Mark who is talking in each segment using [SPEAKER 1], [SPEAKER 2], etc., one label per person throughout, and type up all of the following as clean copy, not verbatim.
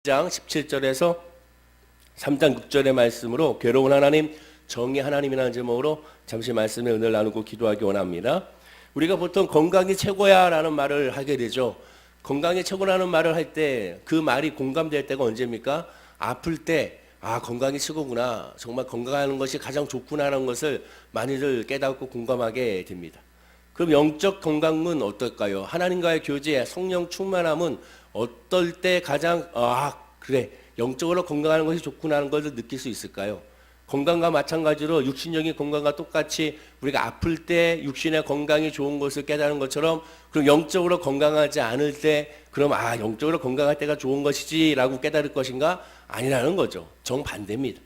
[SPEAKER 1] 2장 17절에서 3장 6절의 말씀으로 괴로운 하나님, 정의 하나님이라는 제목으로 잠시 말씀을 은혜를 나누고 기도하기 원합니다. 우리가 보통 건강이 최고야 라는 말을 하게 되죠. 건강이 최고라는 말을 할 때 그 말이 공감될 때가 언제입니까? 아플 때 건강이 최고구나, 정말 건강하는 것이 가장 좋구나라는 것을 많이들 깨닫고 공감하게 됩니다. 그럼 영적 건강은 어떨까요? 하나님과의 교제, 성령 충만함은 어떨 때 가장 그래, 영적으로 건강하는 것이 좋구나 하는 것을 느낄 수 있을까요? 건강과 마찬가지로 육신적인 건강과 똑같이 우리가 아플 때 육신의 건강이 좋은 것을 깨달은 것처럼, 그럼 영적으로 건강하지 않을 때 그럼 영적으로 건강할 때가 좋은 것이지 라고 깨달을 것인가? 아니라는 거죠. 정반대입니다.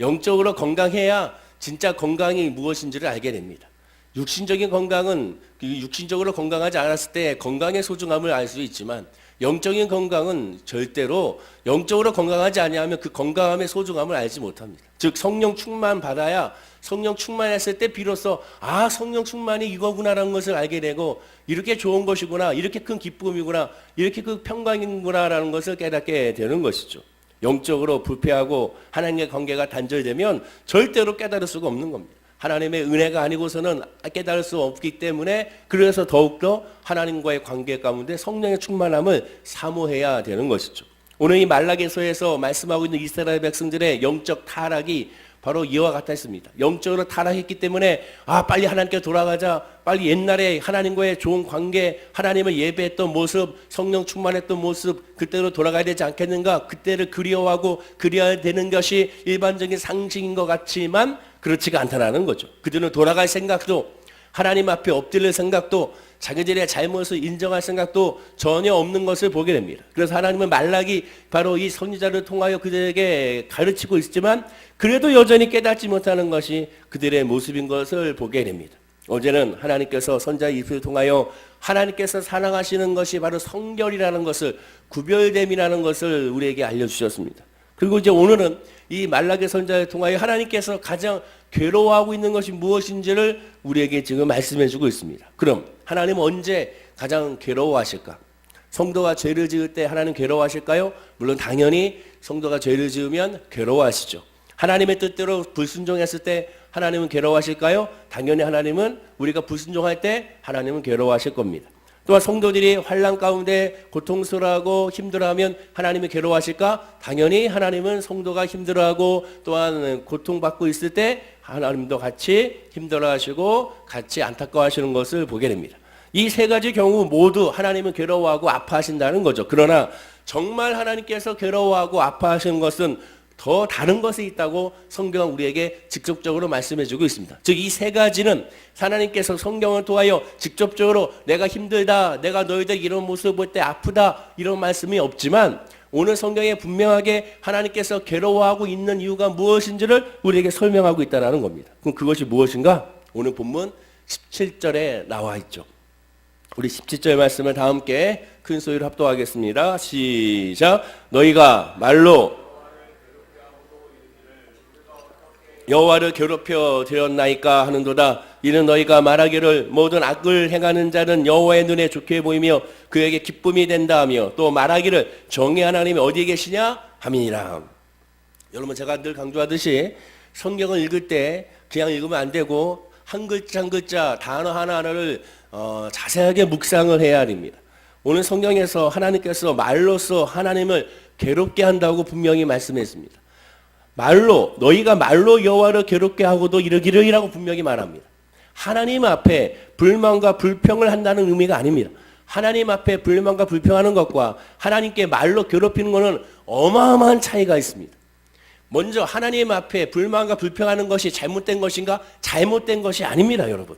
[SPEAKER 1] 영적으로 건강해야 진짜 건강이 무엇인지를 알게 됩니다. 육신적인 건강은 육신적으로 건강하지 않았을 때 건강의 소중함을 알 수 있지만, 영적인 건강은 절대로 영적으로 건강하지 아니하면 그 건강함의 소중함을 알지 못합니다. 즉 성령 충만 받아야, 성령 충만했을 때 비로소 성령 충만이 이거구나라는 것을 알게 되고, 이렇게 좋은 것이구나, 이렇게 큰 기쁨이구나, 이렇게 큰 평강이구나라는 것을 깨닫게 되는 것이죠. 영적으로 부패하고 하나님의 관계가 단절되면 절대로 깨달을 수가 없는 겁니다. 하나님의 은혜가 아니고서는 깨달을 수 없기 때문에, 그래서 더욱더 하나님과의 관계 가운데 성령의 충만함을 사모해야 되는 것이죠. 오늘 이 말라기서에서 말씀하고 있는 이스라엘 백성들의 영적 타락이 바로 이와 같았습니다. 영적으로 타락했기 때문에 빨리 하나님께 돌아가자, 빨리 옛날에 하나님과의 좋은 관계, 하나님을 예배했던 모습, 성령 충만했던 모습, 그때로 돌아가야 되지 않겠는가, 그때를 그리워하고 그리워야 되는 것이 일반적인 상식인 것 같지만 그렇지가 않다는 거죠. 그들은 돌아갈 생각도, 하나님 앞에 엎드릴 생각도, 자기들의 잘못을 인정할 생각도 전혀 없는 것을 보게 됩니다. 그래서 하나님은 말라기 바로 이 선지자를 통하여 그들에게 가르치고 있지만, 그래도 여전히 깨닫지 못하는 것이 그들의 모습인 것을 보게 됩니다. 어제는 하나님께서 선지자 이스를 통하여 하나님께서 사랑하시는 것이 바로 성결이라는 것을, 구별됨이라는 것을 우리에게 알려주셨습니다. 그리고 이제 오늘은 이 말라기 선지자를 통하여 하나님께서 가장 괴로워하고 있는 것이 무엇인지를 우리에게 지금 말씀해주고 있습니다. 그럼 하나님은 언제 가장 괴로워하실까? 성도가 죄를 지을 때 하나님 괴로워하실까요? 물론 당연히 성도가 죄를 지으면 괴로워하시죠. 하나님의 뜻대로 불순종했을 때 하나님은 괴로워하실까요? 당연히 하나님은 우리가 불순종할 때 하나님은 괴로워하실 겁니다. 또한 성도들이 환난 가운데 고통스러워하고 힘들어하면 하나님이 괴로워하실까? 당연히 하나님은 성도가 힘들어하고 또한 고통받고 있을 때 하나님도 같이 힘들어하시고 같이 안타까워하시는 것을 보게 됩니다. 이 세 가지 경우 모두 하나님은 괴로워하고 아파하신다는 거죠. 그러나 정말 하나님께서 괴로워하고 아파하시는 것은 더 다른 것이 있다고 성경은 우리에게 직접적으로 말씀해주고 있습니다. 즉 이 세 가지는 하나님께서 성경을 통하여 직접적으로 내가 힘들다, 내가 너희들 이런 모습을 볼 때 아프다, 이런 말씀이 없지만, 오늘 성경에 분명하게 하나님께서 괴로워하고 있는 이유가 무엇인지를 우리에게 설명하고 있다는 겁니다. 그럼 그것이 무엇인가? 오늘 본문 17절에 나와 있죠. 우리 17절 말씀을 다 함께 큰 소리로 합독하겠습니다. 시작. 너희가 말로 여호와를 괴롭혀 드렸나이까 하는도다. 이는 너희가 말하기를 모든 악을 행하는 자는 여호와의 눈에 좋게 보이며 그에게 기쁨이 된다 하며, 또 말하기를 정의 하나님이 어디에 계시냐 함이니라. 여러분, 제가 늘 강조하듯이 성경을 읽을 때 그냥 읽으면 안 되고 한 글자 한 글자, 단어 하나하나를 자세하게 묵상을 해야 됩니다. 오늘 성경에서 하나님께서 말로써 하나님을 괴롭게 한다고 분명히 말씀했습니다. 말로, 너희가 말로 여호와를 괴롭게 하고도 이르기를이라고 분명히 말합니다. 하나님 앞에 불만과 불평을 한다는 의미가 아닙니다. 하나님 앞에 불만과 불평하는 것과 하나님께 말로 괴롭히는 것은 어마어마한 차이가 있습니다. 먼저 하나님 앞에 불만과 불평하는 것이 잘못된 것인가? 잘못된 것이 아닙니다, 여러분.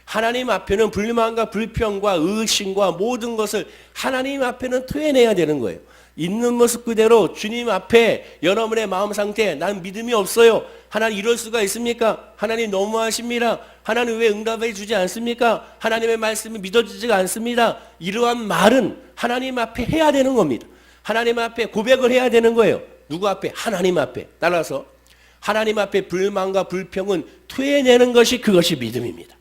[SPEAKER 1] 하나님 앞에는 불만과 불평과 의심과 모든 것을 하나님 앞에는 토해내야 되는 거예요. 있는 모습 그대로 주님 앞에 여러분의 마음 상태, 난 믿음이 없어요. 하나님 이럴 수가 있습니까? 하나님 너무하십니다. 하나님 왜 응답해 주지 않습니까? 하나님의 말씀이 믿어지지가 않습니다. 이러한 말은 하나님 앞에 해야 되는 겁니다. 하나님 앞에 고백을 해야 되는 거예요. 누구 앞에? 하나님 앞에. 따라서 하나님 앞에 불만과 불평은 토해내는 것이, 그것이 믿음입니다.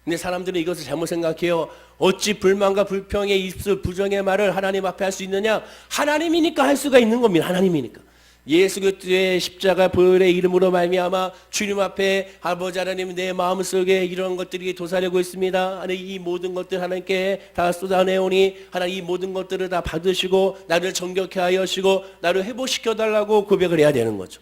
[SPEAKER 1] 근데 사람들은 이것을 잘못 생각해요. 어찌 불만과 불평의 입술, 부정의 말을 하나님 앞에 할 수 있느냐? 하나님이니까 할 수가 있는 겁니다. 하나님이니까. 예수 그리스도의 십자가 보혈의 이름으로 말미암아 주님 앞에 아버지 하나님 내 마음속에 이런 것들이 도사리고 있습니다. 하나님 이 모든 것들 하나님께 다 쏟아내오니 하나님 이 모든 것들을 다 받으시고 나를 정결케 하여 주시고 나를 회복시켜 달라고 고백을 해야 되는 거죠.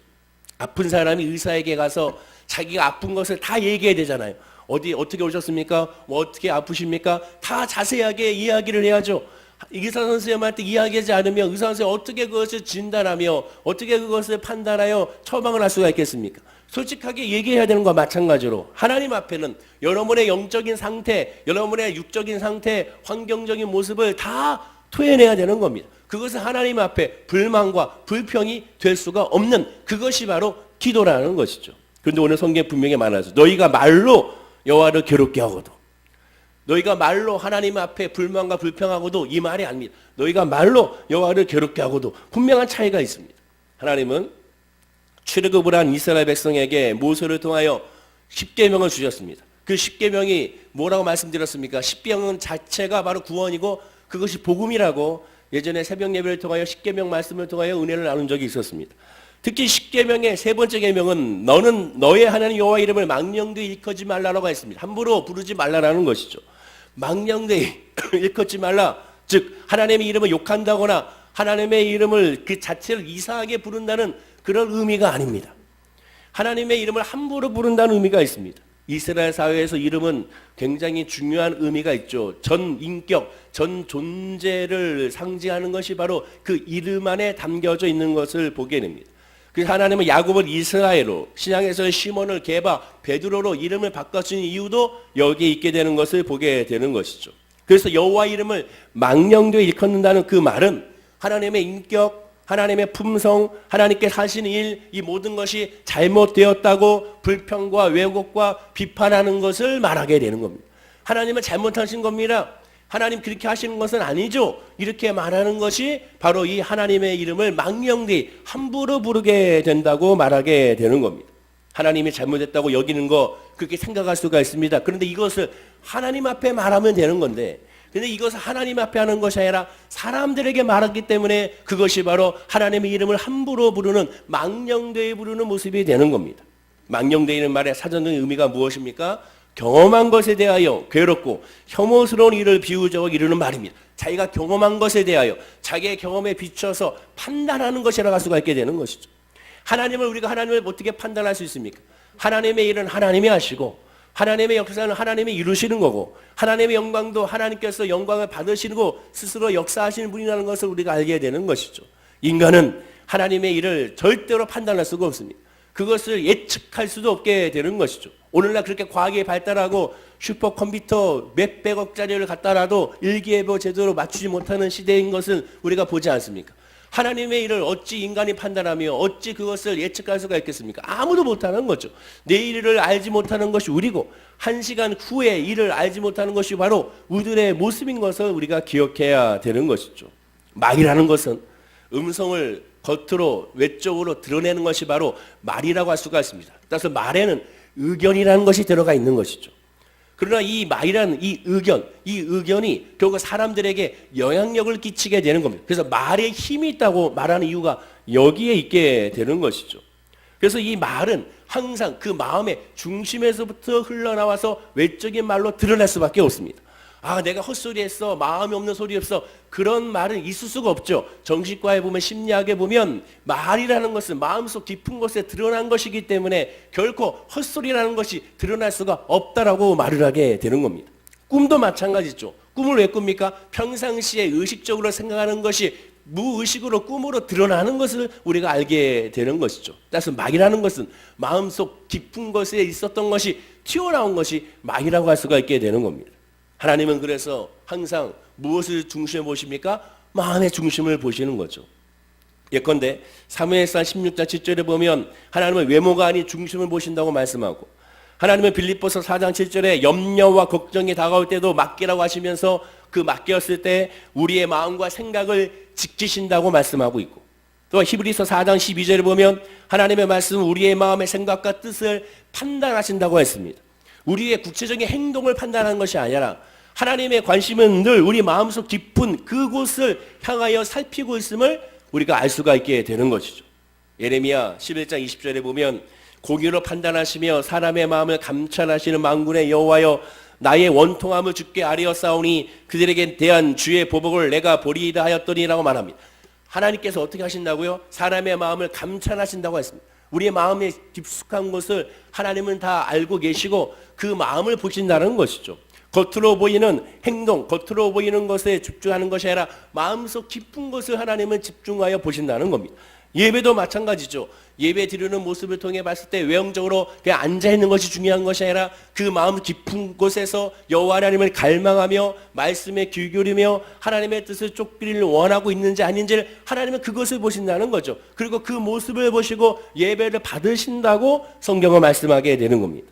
[SPEAKER 1] 아픈 사람이 의사에게 가서 자기가 아픈 것을 다 얘기해야 되잖아요. 어떻게 오셨습니까? 뭐 어떻게 아프십니까? 다 자세하게 이야기를 해야죠. 의사 선생님한테 이야기하지 않으면 의사 선생님 어떻게 그것을 진단하며 어떻게 그것을 판단하여 처방을 할 수가 있겠습니까? 솔직하게 얘기해야 되는 것과 마찬가지로 하나님 앞에는 여러분의 영적인 상태, 여러분의 육적인 상태, 환경적인 모습을 다 토해내야 되는 겁니다. 그것은 하나님 앞에 불만과 불평이 될 수가 없는 그것이 바로 기도라는 것이죠. 그런데 오늘 성경에 분명히 말하죠. 너희가 말로 여호와를 괴롭게 하고도 너희가 말로 하나님 앞에 불만과 불평하고도 이 말이 아닙니다. 너희가 말로 여호와를 괴롭게 하고도 분명한 차이가 있습니다. 하나님은 출애굽을 한 이스라엘 백성에게 모세를 통하여 십계명을 주셨습니다. 그 십계명이 뭐라고 말씀드렸습니까? 십계명 자체가 바로 구원이고 그것이 복음이라고 예전에 새벽 예배를 통하여 십계명 말씀을 통하여 은혜를 나눈 적이 있었습니다. 특히 십계명의 세 번째 계명은 너는 너의 하나님 여호와 이름을 망령되이 일컫지 말라라고 했습니다. 함부로 부르지 말라라는 것이죠. 망령되이 일컫지 말라. 즉 하나님의 이름을 욕한다거나 하나님의 이름을 그 자체를 이상하게 부른다는 그런 의미가 아닙니다. 하나님의 이름을 함부로 부른다는 의미가 있습니다. 이스라엘 사회에서 이름은 굉장히 중요한 의미가 있죠. 전 인격, 전 존재를 상징하는 것이 바로 그 이름 안에 담겨져 있는 것을 보게 됩니다. 그래서 하나님은 야곱을 이스라엘로, 신약에서 시몬을 게바, 베드로로 이름을 바꿔준 이유도 여기에 있게 되는 것을 보게 되는 것이죠. 그래서 여호와 이름을 망령되이 일컫는다는 그 말은 하나님의 인격, 하나님의 품성, 하나님께 하시는 일, 이 모든 것이 잘못되었다고 불평과 왜곡과 비판하는 것을 말하게 되는 겁니다. 하나님은 잘못하신 겁니다. 하나님 그렇게 하시는 것은 아니죠. 이렇게 말하는 것이 바로 이 하나님의 이름을 망령되이 함부로 부르게 된다고 말하게 되는 겁니다. 하나님이 잘못했다고 여기는 거 그렇게 생각할 수가 있습니다. 그런데 이것을 하나님 앞에 말하면 되는 건데 근데 이것을 하나님 앞에 하는 것이 아니라 사람들에게 말하기 때문에 그것이 바로 하나님의 이름을 함부로 부르는 망령되이 부르는 모습이 되는 겁니다. 망령되이는 말의 사전적인 의미가 무엇입니까? 경험한 것에 대하여 괴롭고 혐오스러운 일을 비유적으로 이루는 말입니다. 자기가 경험한 것에 대하여 자기의 경험에 비춰서 판단하는 것이라고 할 수가 있게 되는 것이죠. 우리가 하나님을 어떻게 판단할 수 있습니까? 하나님의 일은 하나님이 하시고 하나님의 역사는 하나님이 이루시는 거고 하나님의 영광도 하나님께서 영광을 받으시고 스스로 역사하시는 분이라는 것을 우리가 알게 되는 것이죠. 인간은 하나님의 일을 절대로 판단할 수가 없습니다. 그것을 예측할 수도 없게 되는 것이죠. 오늘날 그렇게 과학이 발달하고 슈퍼컴퓨터 몇백억짜리를 갖다라도 일기예보 제대로 맞추지 못하는 시대인 것을 우리가 보지 않습니까? 하나님의 일을 어찌 인간이 판단하며 어찌 그것을 예측할 수가 있겠습니까? 아무도 못하는 거죠. 내일을 알지 못하는 것이 우리고 1시간 후에 일을 알지 못하는 것이 바로 우리들의 모습인 것을 우리가 기억해야 되는 것이죠. 말이라는 것은 음성을 겉으로 외적으로 드러내는 것이 바로 말이라고 할 수가 있습니다. 따라서 말에는 의견이라는 것이 들어가 있는 것이죠. 그러나 이 말이라는 이 의견이 결국 사람들에게 영향력을 끼치게 되는 겁니다. 그래서 말에 힘이 있다고 말하는 이유가 여기에 있게 되는 것이죠. 그래서 이 말은 항상 그 마음의 중심에서부터 흘러나와서 외적인 말로 드러날 수밖에 없습니다. 내가 헛소리했어, 마음이 없는 소리였어, 그런 말은 있을 수가 없죠. 정신과에 보면, 심리학에 보면 말이라는 것은 마음속 깊은 곳에 드러난 것이기 때문에 결코 헛소리라는 것이 드러날 수가 없다라고 말을 하게 되는 겁니다. 꿈도 마찬가지죠. 꿈을 왜 꿉니까? 평상시에 의식적으로 생각하는 것이 무의식으로 꿈으로 드러나는 것을 우리가 알게 되는 것이죠. 따라서 말이라는 것은 마음속 깊은 곳에 있었던 것이 튀어나온 것이 말이라고 할 수가 있게 되는 겁니다. 하나님은 그래서 항상 무엇을 중심에 보십니까? 마음의 중심을 보시는 거죠. 예컨대 사무엘상 16장 7절에 보면 하나님은 외모가 아닌 중심을 보신다고 말씀하고 하나님은 빌립보서 4장 7절에 염려와 걱정이 다가올 때도 맡기라고 하시면서 그 맡겼을 때 우리의 마음과 생각을 지키신다고 말씀하고 있고 또 히브리서 4장 12절에 보면 하나님의 말씀은 우리의 마음의 생각과 뜻을 판단하신다고 했습니다. 우리의 구체적인 행동을 판단하는 것이 아니라 하나님의 관심은 늘 우리 마음속 깊은 그곳을 향하여 살피고 있음을 우리가 알 수가 있게 되는 것이죠. 예레미야 11장 20절에 보면 공의로 판단하시며 사람의 마음을 감찰하시는 만군의 여호와여 나의 원통함을 주께 아뢰었사오니 그들에게 대한 주의 보복을 내가 보리이다 하였더니라고 말합니다. 하나님께서 어떻게 하신다고요? 사람의 마음을 감찰하신다고 했습니다. 우리의 마음의 깊숙한 것을 하나님은 다 알고 계시고 그 마음을 보신다는 것이죠. 겉으로 보이는 행동, 겉으로 보이는 것에 집중하는 것이 아니라 마음속 깊은 것을 하나님은 집중하여 보신다는 겁니다. 예배도 마찬가지죠. 예배 드리는 모습을 통해 봤을 때 외형적으로 그냥 앉아있는 것이 중요한 것이 아니라 그 마음 깊은 곳에서 여호와 하나님을 갈망하며 말씀에 귀 기울이며 하나님의 뜻을 쫓기를 원하고 있는지 아닌지를 하나님은 그것을 보신다는 거죠. 그리고 그 모습을 보시고 예배를 받으신다고 성경은 말씀하게 되는 겁니다.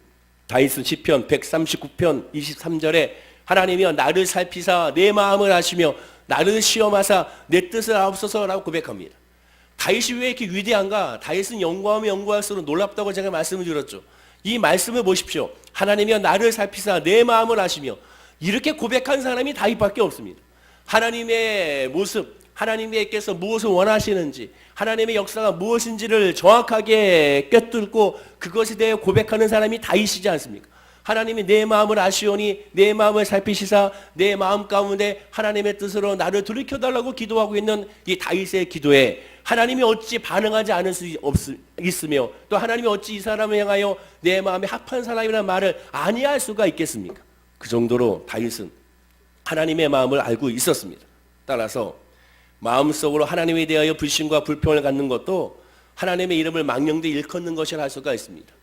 [SPEAKER 1] 다윗은 시편 139편 23절에 하나님이여 나를 살피사 내 마음을 아시며 나를 시험하사 내 뜻을 아옵소서라고 고백합니다. 다윗이 왜 이렇게 위대한가? 다윗은 연구하면 연구할수록 놀랍다고 제가 말씀을 드렸죠. 이 말씀을 보십시오. 하나님이여 나를 살피사 내 마음을 아시며 이렇게 고백한 사람이 다윗밖에 없습니다. 하나님의 모습, 하나님께서 무엇을 원하시는지, 하나님의 역사가 무엇인지를 정확하게 꿰뚫고 그것에 대해 고백하는 사람이 다윗이지 않습니까? 하나님이 내 마음을 아시오니 내 마음을 살피시사 내 마음 가운데 하나님의 뜻으로 나를 돌이켜달라고 기도하고 있는 이 다윗의 기도에 하나님이 어찌 반응하지 않을 수 있으며 또 하나님이 어찌 이 사람을 향하여 내 마음에 합한 사람이라는 말을 아니할 수가 있겠습니까? 그 정도로 다윗은 하나님의 마음을 알고 있었습니다. 따라서 마음속으로 하나님에 대하여 불신과 불평을 갖는 것도 하나님의 이름을 망령되이 일컫는 것이라 할 수가 있습니다.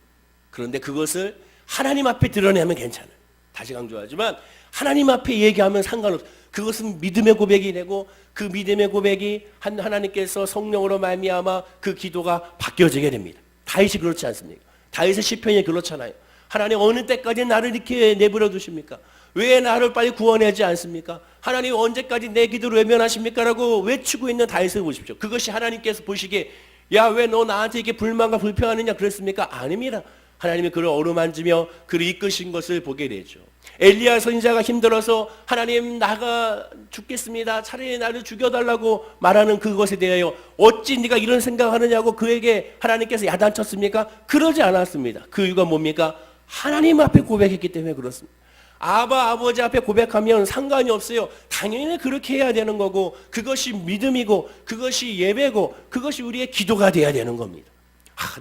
[SPEAKER 1] 그런데 그것을 하나님 앞에 드러내면 괜찮아요. 다시 강조하지만 하나님 앞에 얘기하면 상관없어요. 그것은 믿음의 고백이 되고 그 믿음의 고백이 하나님께서 성령으로 말미암아 그 기도가 바뀌어지게 됩니다. 다윗이 그렇지 않습니까? 다윗의 시편이 그렇잖아요. 하나님 어느 때까지 나를 이렇게 내버려 두십니까? 왜 나를 빨리 구원하지 않습니까? 하나님 언제까지 내 기도를 외면하십니까? 라고 외치고 있는 다윗을 보십시오. 그것이 하나님께서 보시기에 야 왜 너 나한테 이렇게 불만과 불평하느냐 그랬습니까? 아닙니다. 하나님이 그를 어루만지며 그를 이끄신 것을 보게 되죠. 엘리야 선지자가 힘들어서 하나님 나가 죽겠습니다. 차라리 나를 죽여달라고 말하는 그것에 대하여 어찌 네가 이런 생각하느냐고 그에게 하나님께서 야단쳤습니까? 그러지 않았습니다. 그 이유가 뭡니까? 하나님 앞에 고백했기 때문에 그렇습니다. 아버지 앞에 고백하면 상관이 없어요. 당연히 그렇게 해야 되는 거고 그것이 믿음이고 그것이 예배고 그것이 우리의 기도가 돼야 되는 겁니다.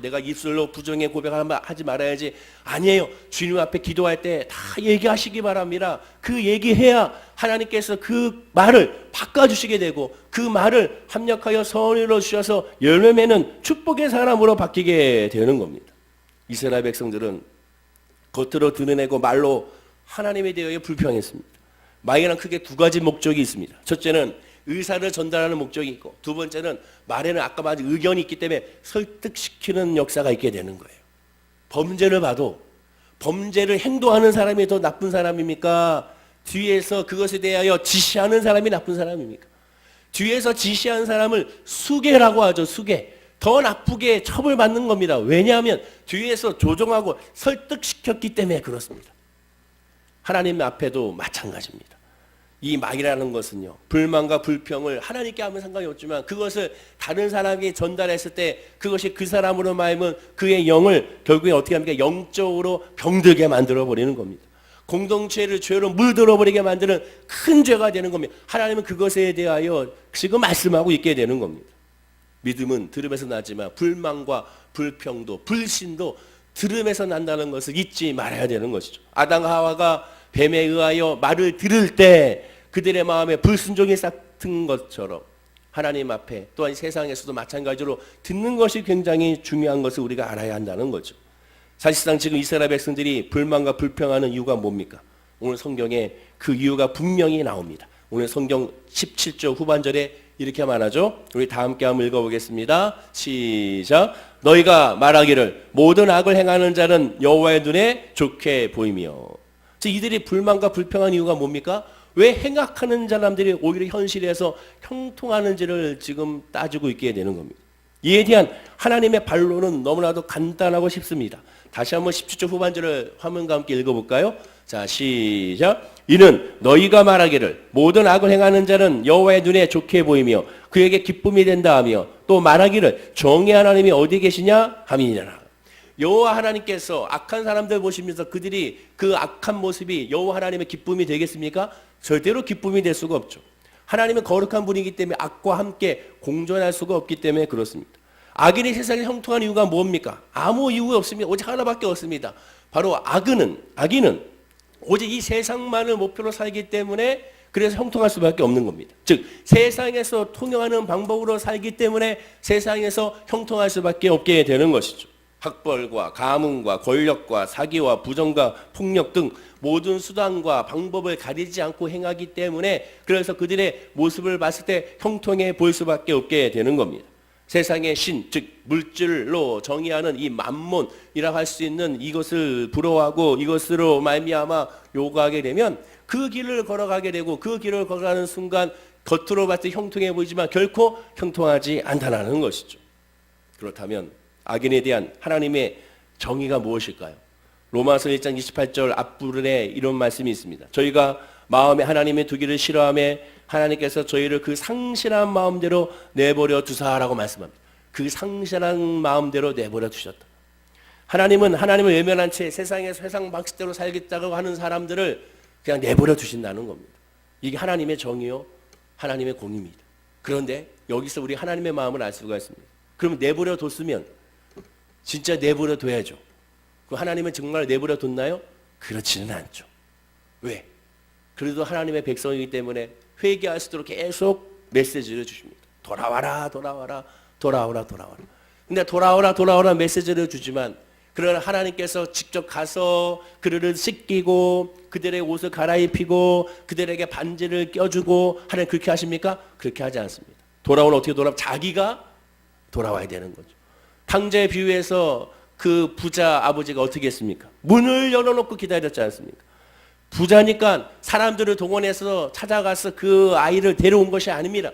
[SPEAKER 1] 내가 입술로 부정의 고백하지 말아야지. 아니에요. 주님 앞에 기도할 때 다 얘기하시기 바랍니다. 그 얘기해야 하나님께서 그 말을 바꿔주시게 되고 그 말을 합력하여 선으로 주셔서 열매 맺는 축복의 사람으로 바뀌게 되는 겁니다. 이스라엘 백성들은 겉으로 드러내고 말로 하나님에 대하여 불평했습니다. 말에는 크게 두 가지 목적이 있습니다. 첫째는 의사를 전달하는 목적이 있고 두 번째는 말에는 아까 말한 의견이 있기 때문에 설득시키는 역사가 있게 되는 거예요. 범죄를 봐도 범죄를 행동하는 사람이 더 나쁜 사람입니까? 뒤에서 그것에 대하여 지시하는 사람이 나쁜 사람입니까? 뒤에서 지시하는 사람을 수괴라고 하죠. 수괴. 더 나쁘게 처벌받는 겁니다. 왜냐하면 뒤에서 조종하고 설득시켰기 때문에 그렇습니다. 하나님 앞에도 마찬가지입니다. 이 말이라는 것은요, 불만과 불평을 하나님께 하면 상관이 없지만 그것을 다른 사람에게 전달했을 때 그것이 그 사람으로 말하면 그의 영을 결국에 어떻게 합니까? 영적으로 병들게 만들어 버리는 겁니다. 공동체를 죄로 물들어 버리게 만드는 큰 죄가 되는 겁니다. 하나님은 그것에 대하여 지금 말씀하고 있게 되는 겁니다. 믿음은 들음에서 나지만 불만과 불평도 불신도 들음에서 난다는 것을 잊지 말아야 되는 것이죠. 아담 하와가 뱀에 의하여 말을 들을 때 그들의 마음에 불순종이 싹튼 것처럼 하나님 앞에 또한 세상에서도 마찬가지로 듣는 것이 굉장히 중요한 것을 우리가 알아야 한다는 거죠. 사실상 지금 이스라엘 백성들이 불만과 불평하는 이유가 뭡니까? 오늘 성경에 그 이유가 분명히 나옵니다. 오늘 성경 17절 후반절에 이렇게 말하죠. 우리 다 함께 한번 읽어보겠습니다. 시작. 너희가 말하기를 모든 악을 행하는 자는 여호와의 눈에 좋게 보이며. 이들이 불만과 불평한 이유가 뭡니까? 왜 행악하는 사람들이 오히려 현실에서 형통하는지를 지금 따지고 있게 되는 겁니다. 이에 대한 하나님의 반론은 너무나도 간단하고 쉽습니다. 다시 한번 17절 후반절을 화면과 함께 읽어볼까요? 자, 시작. 이는 너희가 말하기를 모든 악을 행하는 자는 여호와의 눈에 좋게 보이며 그에게 기쁨이 된다 하며 또 말하기를 정의 하나님이 어디 계시냐 함이니라. 여호와 하나님께서 악한 사람들 보시면서 그들이 그 악한 모습이 여호와 하나님의 기쁨이 되겠습니까? 절대로 기쁨이 될 수가 없죠. 하나님은 거룩한 분이기 때문에 악과 함께 공존할 수가 없기 때문에 그렇습니다. 악인이 세상을 형통한 이유가 뭡니까? 아무 이유 없습니다. 오직 하나밖에 없습니다. 바로 악인은 오직 이 세상만을 목표로 살기 때문에 그래서 형통할 수밖에 없는 겁니다. 즉 세상에서 통용하는 방법으로 살기 때문에 세상에서 형통할 수밖에 없게 되는 것이죠. 학벌과 가문과 권력과 사기와 부정과 폭력 등 모든 수단과 방법을 가리지 않고 행하기 때문에 그래서 그들의 모습을 봤을 때 형통해 보일 수밖에 없게 되는 겁니다. 세상의 신, 즉 물질로 정의하는 이 만몬이라고 할 수 있는 이것을 부러워하고 이것으로 말미암아 요구하게 되면 그 길을 걸어가게 되고 그 길을 걸어가는 순간 겉으로 봤을 때 형통해 보이지만 결코 형통하지 않다는 것이죠. 그렇다면 악인에 대한 하나님의 정의가 무엇일까요? 로마서 1장 28절 앞부분에 이런 말씀이 있습니다. 저희가 마음에 하나님의 두기를 싫어하며 하나님께서 저희를 그 상실한 마음대로 내버려 두사라고 말씀합니다. 그 상실한 마음대로 내버려 두셨다. 하나님은 하나님을 외면한 채 세상에서 세상 방식대로 살겠다고 하는 사람들을 그냥 내버려 두신다는 겁니다. 이게 하나님의 정의요, 하나님의 공의입니다. 그런데 여기서 우리 하나님의 마음을 알 수가 있습니다. 그럼 내버려 뒀으면 진짜 내버려 둬야죠. 그럼 하나님은 정말 내버려 뒀나요? 그렇지는 않죠. 왜? 그래도 하나님의 백성이기 때문에 회개할 수 있도록 계속 메시지를 주십니다. 돌아와라, 돌아와라, 돌아오라, 돌아와라. 근데 돌아오라, 돌아오라 메시지를 주지만 그러나 하나님께서 직접 가서 그들을 씻기고 그들의 옷을 갈아입히고 그들에게 반지를 껴주고 하나님 그렇게 하십니까? 그렇게 하지 않습니다. 돌아오는 어떻게 돌아오면 자기가 돌아와야 되는 거죠. 탕자의 비유에서 그 부자 아버지가 어떻게 했습니까? 문을 열어놓고 기다렸지 않습니까? 부자니까 사람들을 동원해서 찾아가서 그 아이를 데려온 것이 아닙니다.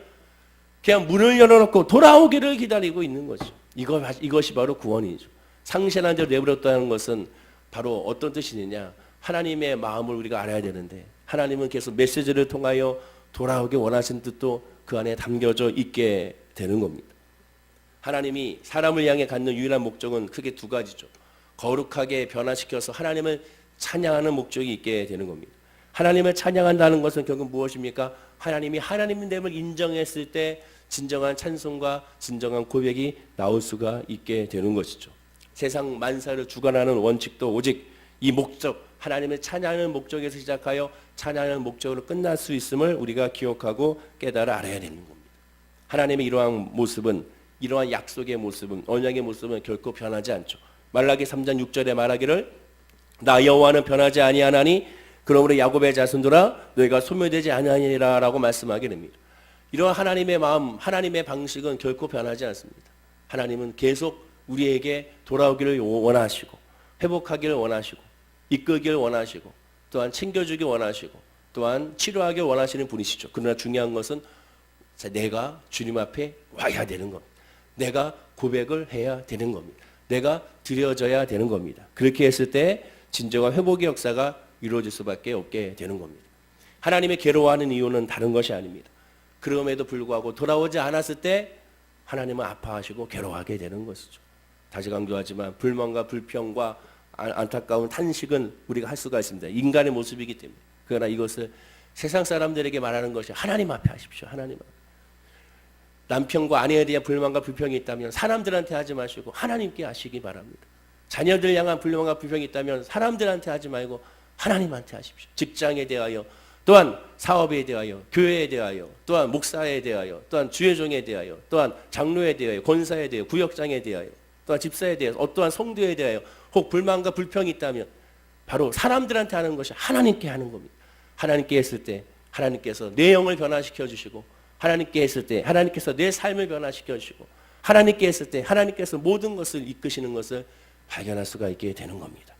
[SPEAKER 1] 그냥 문을 열어놓고 돌아오기를 기다리고 있는 거죠. 이것이 바로 구원이죠. 상실한 대로 내버렸다는 것은 바로 어떤 뜻이냐? 하나님의 마음을 우리가 알아야 되는데 하나님은 계속 메시지를 통하여 돌아오기 원하시는 뜻도 그 안에 담겨져 있게 되는 겁니다. 하나님이 사람을 향해 갖는 유일한 목적은 크게 두 가지죠. 거룩하게 변화시켜서 하나님을 찬양하는 목적이 있게 되는 겁니다. 하나님을 찬양한다는 것은 결국 무엇입니까? 하나님이 하나님됨을 인정했을 때 진정한 찬송과 진정한 고백이 나올 수가 있게 되는 것이죠. 세상 만사를 주관하는 원칙도 오직 이 목적, 하나님을 찬양하는 목적에서 시작하여 찬양하는 목적으로 끝날 수 있음을 우리가 기억하고 깨달아 알아야 되는 겁니다. 하나님의 이러한 모습은, 이러한 약속의 모습은, 언약의 모습은 결코 변하지 않죠. 말라기 3장 6절에 말하기를 나 여호와는 변하지 아니하나니 그러므로 야곱의 자손들아 너희가 소멸되지 아니하니라 라고 말씀하게 됩니다. 이러한 하나님의 마음, 하나님의 방식은 결코 변하지 않습니다. 하나님은 계속 우리에게 돌아오기를 원하시고 회복하기를 원하시고 이끌기를 원하시고 또한 챙겨주기 원하시고 또한 치료하기 원하시는 분이시죠. 그러나 중요한 것은 내가 주님 앞에 와야 되는 겁니다. 내가 고백을 해야 되는 겁니다. 내가 드려져야 되는 겁니다. 그렇게 했을 때 진정한 회복의 역사가 이루어질 수밖에 없게 되는 겁니다. 하나님의 괴로워하는 이유는 다른 것이 아닙니다. 그럼에도 불구하고 돌아오지 않았을 때 하나님은 아파하시고 괴로워하게 되는 것이죠. 다시 강조하지만 불만과 불평과 안타까운 탄식은 우리가 할 수가 있습니다. 인간의 모습이기 때문에. 그러나 이것을 세상 사람들에게 말하는 것이 하나님 앞에 하십시오. 하나님 앞에. 남편과 아내에 대한 불만과 불평이 있다면 사람들한테 하지 마시고 하나님께 하시기 바랍니다. 자녀들 향한 불만과 불평이 있다면 사람들한테 하지 말고 하나님한테 하십시오. 직장에 대하여, 또한 사업에 대하여, 교회에 대하여, 또한 목사에 대하여, 또한 주의종에 대하여, 또한 장로에 대하여, 권사에 대하여, 구역장에 대하여, 또한 집사에 대하여, 어떠한 성도에 대하여 혹 불만과 불평이 있다면 바로 사람들한테 하는 것이 하나님께 하는 겁니다. 하나님께 했을 때 하나님께서 내 영을 변화시켜 주시고 하나님께 했을 때 하나님께서 내 삶을 변화시켜 주시고 하나님께 했을 때 하나님께서 모든 것을 이끄시는 것을 발견할 수가 있게 되는 겁니다.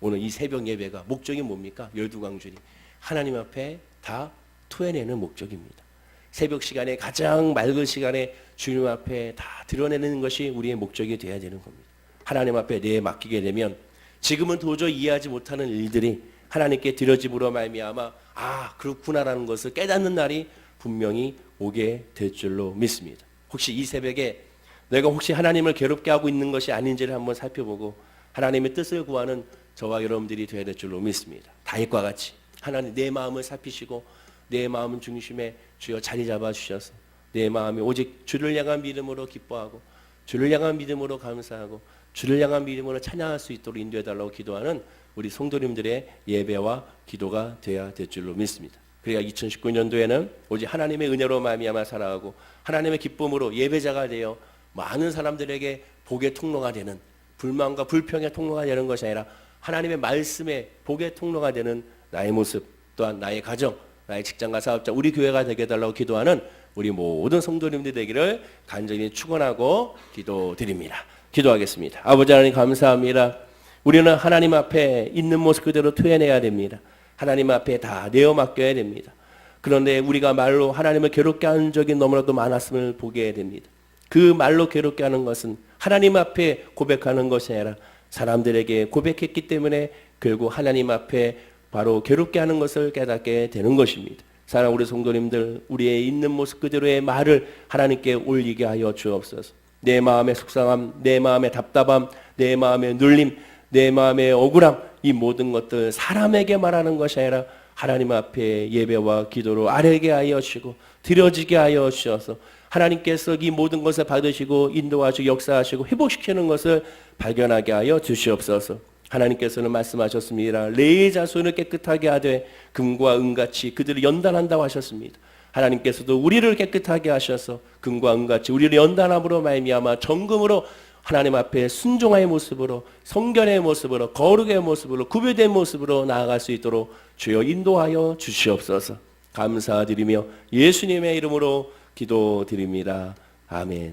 [SPEAKER 1] 오늘 이 새벽 예배가 목적이 뭡니까? 12광주리 하나님 앞에 다 토해내는 목적입니다. 새벽 시간에 가장 맑은 시간에 주님 앞에 다 드러내는 것이 우리의 목적이 되어야 되는 겁니다. 하나님 앞에 내 맡기게 되면 지금은 도저히 이해하지 못하는 일들이 하나님께 드려짐으로 말미암아 아 그렇구나라는 것을 깨닫는 날이 분명히 오게 될 줄로 믿습니다. 혹시 이 새벽에 내가 혹시 하나님을 괴롭게 하고 있는 것이 아닌지를 한번 살펴보고 하나님의 뜻을 구하는 저와 여러분들이 되어야 될 줄로 믿습니다. 다윗과 같이 하나님 내 마음을 살피시고 내 마음 중심에 주여 자리 잡아 주셔서 내 마음이 오직 주를 향한 믿음으로 기뻐하고 주를 향한 믿음으로 감사하고 주를 향한 믿음으로 찬양할 수 있도록 인도해 달라고 기도하는 우리 성도님들의 예배와 기도가 되어야 될 줄로 믿습니다. 그러니까 2019년도에는 오직 하나님의 은혜로 말미암아 살아가고 하나님의 기쁨으로 예배자가 되어 많은 사람들에게 복의 통로가 되는 불만과 불평의 통로가 되는 것이 아니라 하나님의 말씀의 복의 통로가 되는 나의 모습 또한 나의 가정, 나의 직장과 사업자, 우리 교회가 되게 해달라고 기도하는 우리 모든 성도님들 되기를 간절히 축원하고 기도드립니다. 기도하겠습니다. 아버지 하나님 감사합니다. 우리는 하나님 앞에 있는 모습 그대로 토해내야 됩니다. 하나님 앞에 다 내어 맡겨야 됩니다. 그런데 우리가 말로 하나님을 괴롭게 한 적이 너무나도 많았음을 보게 됩니다. 그 말로 괴롭게 하는 것은 하나님 앞에 고백하는 것이 아니라 사람들에게 고백했기 때문에 결국 하나님 앞에 바로 괴롭게 하는 것을 깨닫게 되는 것입니다. 사랑하는 우리 성도님들, 우리의 있는 모습 그대로의 말을 하나님께 올리게 하여 주옵소서. 내 마음의 속상함, 내 마음의 답답함, 내 마음의 눌림, 내 마음의 억울함, 이 모든 것들 사람에게 말하는 것이 아니라 하나님 앞에 예배와 기도로 아뢰게 하여 주시고 드려지게 하여 주셔서 하나님께서 이 모든 것을 받으시고 인도하시고 역사하시고 회복시키는 것을 발견하게 하여 주시옵소서. 하나님께서는 말씀하셨습니다. 레의 자손을 깨끗하게 하되 금과 은같이 그들을 연단한다고 하셨습니다. 하나님께서도 우리를 깨끗하게 하셔서 금과 은같이 우리를 연단함으로 말미암아 정금으로 하나님 앞에 순종의 모습으로 성결의 모습으로 거룩의 모습으로 구별된 모습으로 나아갈 수 있도록 주여 인도하여 주시옵소서. 감사드리며 예수님의 이름으로 기도드립니다. 아멘.